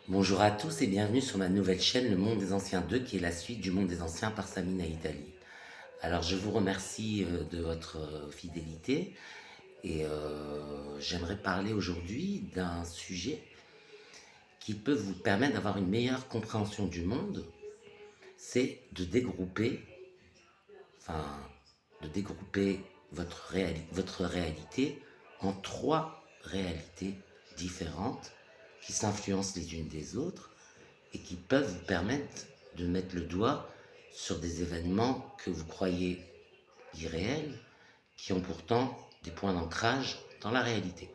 Bonjour à tous et bienvenue sur ma nouvelle chaîne Le Monde des Anciens 2 qui est la suite du Monde des Anciens par Samina Italie. Alors je vous remercie de votre fidélité et j'aimerais parler aujourd'hui d'un sujet qui peut vous permettre d'avoir une meilleure compréhension du monde, c'est de dégrouper, enfin de dégrouper votre réalité en trois réalités différentes qui s'influencent les unes des autres et qui peuvent vous permettre de mettre le doigt sur des événements que vous croyez irréels, qui ont pourtant des points d'ancrage dans la réalité.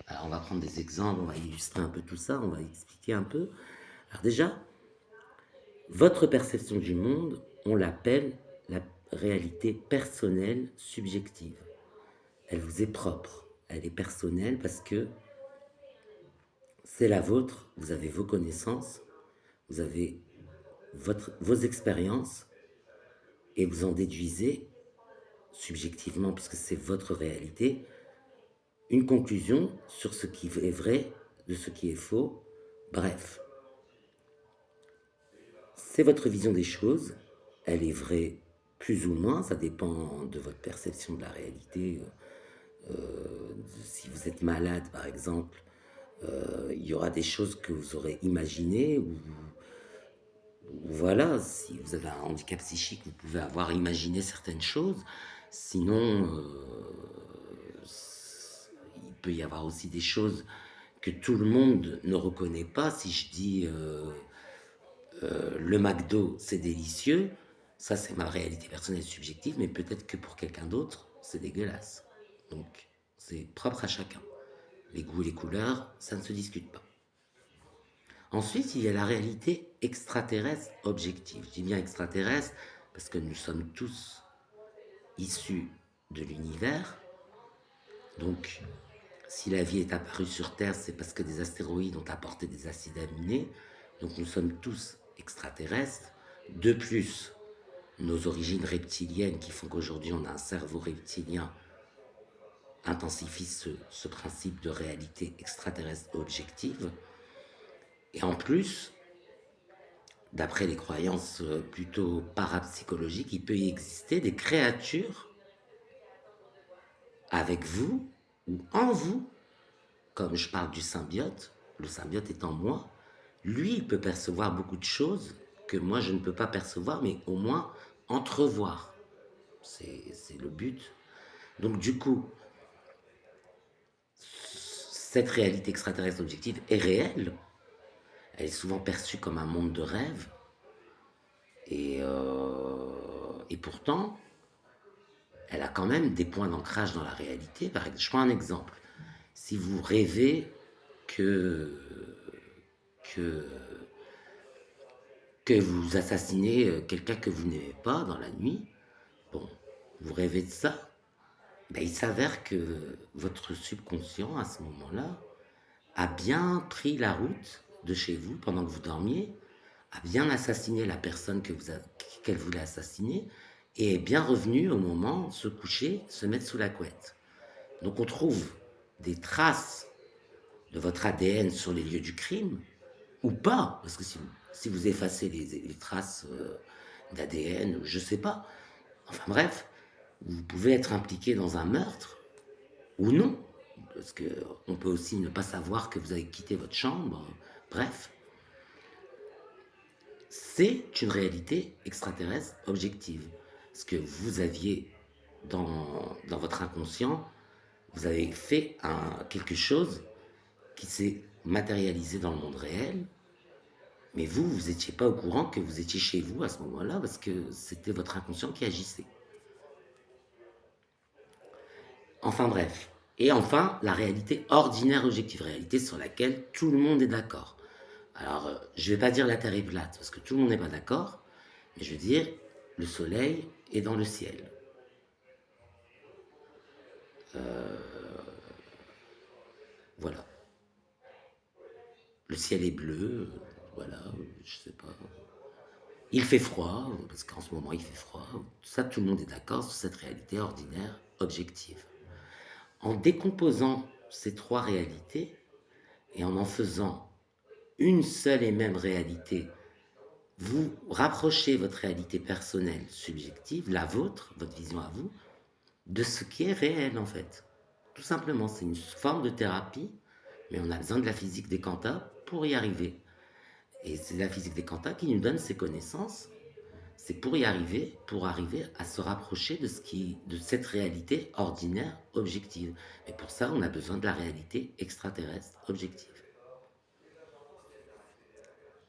Alors on va prendre des exemples, on va illustrer un peu tout ça, on va expliquer un peu. Alors déjà, votre perception du monde, on l'appelle la réalité personnelle subjective. Elle vous est propre, elle est personnelle parce que c'est la vôtre, vous avez vos connaissances, vous avez vos expériences et vous en déduisez, subjectivement, puisque c'est votre réalité, une conclusion sur ce qui est vrai, de ce qui est faux. Bref, c'est votre vision des choses. Elle est vraie plus ou moins, ça dépend de votre perception de la réalité. Si vous êtes malade, par exemple, il y aura des choses que vous aurez imaginées ou voilà, si vous avez un handicap psychique, vous pouvez avoir imaginé certaines choses. Sinon, il peut y avoir aussi des choses que tout le monde ne reconnaît pas. Si je dis le McDo, c'est délicieux, ça c'est ma réalité personnelle subjective, mais peut-être que pour quelqu'un d'autre, c'est dégueulasse. Donc, c'est propre à chacun. Les goûts et les couleurs, ça ne se discute pas. Ensuite, il y a la réalité extraterrestre objective. Je dis bien extraterrestre parce que nous sommes tous issus de l'univers. Donc, si la vie est apparue sur Terre, c'est parce que des astéroïdes ont apporté des acides aminés. Donc, nous sommes tous extraterrestres. De plus, nos origines reptiliennes qui font qu'aujourd'hui on a un cerveau reptilien intensifient ce principe de réalité extraterrestre objective. Et en plus, d'après les croyances plutôt parapsychologiques, il peut y exister des créatures avec vous ou en vous, comme je parle du symbiote, le symbiote étant moi, lui, il peut percevoir beaucoup de choses que moi, je ne peux pas percevoir, mais au moins entrevoir. C'est le but. Donc du coup, cette réalité extraterrestre objective est réelle. Elle est souvent perçue comme un monde de rêve. Et pourtant, elle a quand même des points d'ancrage dans la réalité. Par exemple, je prends un exemple. Si vous rêvez que, que, que vous assassinez quelqu'un que vous n'aimez pas dans la nuit, bon, vous rêvez de ça, ben, il s'avère que votre subconscient, à ce moment-là, a bien pris la route de chez vous pendant que vous dormiez, a bien assassiné la personne qu'elle voulait assassiner, et est bien revenu au moment se coucher, se mettre sous la couette. Donc on trouve des traces de votre ADN sur les lieux du crime, ou pas, parce que si vous effacez les traces d'ADN, je sais pas, enfin bref, vous pouvez être impliqué dans un meurtre, ou non, parce qu'on peut aussi ne pas savoir que vous avez quitté votre chambre, bref, c'est une réalité extraterrestre objective. Ce que vous aviez dans votre inconscient, vous avez fait quelque chose qui s'est matérialisé dans le monde réel, mais vous n'étiez pas au courant que vous étiez chez vous à ce moment-là parce que c'était votre inconscient qui agissait. Enfin bref. Et enfin, la réalité ordinaire objective, réalité sur laquelle tout le monde est d'accord. Alors, je ne vais pas dire la Terre est plate parce que tout le monde n'est pas d'accord, mais je veux dire, le soleil est dans le ciel. Voilà. Le ciel est bleu, voilà, je sais pas. Il fait froid, parce qu'en ce moment il fait froid. Ça, tout le monde est d'accord sur cette réalité ordinaire, objective. En décomposant ces trois réalités et en faisant une seule et même réalité. Vous rapprochez votre réalité personnelle, subjective, la vôtre, votre vision à vous, de ce qui est réel en fait. Tout simplement, c'est une forme de thérapie, mais on a besoin de la physique des quantas pour y arriver. Et c'est la physique des quantas qui nous donne ces connaissances. C'est pour arriver à se rapprocher de cette réalité ordinaire, objective. Et pour ça, on a besoin de la réalité extraterrestre, objective.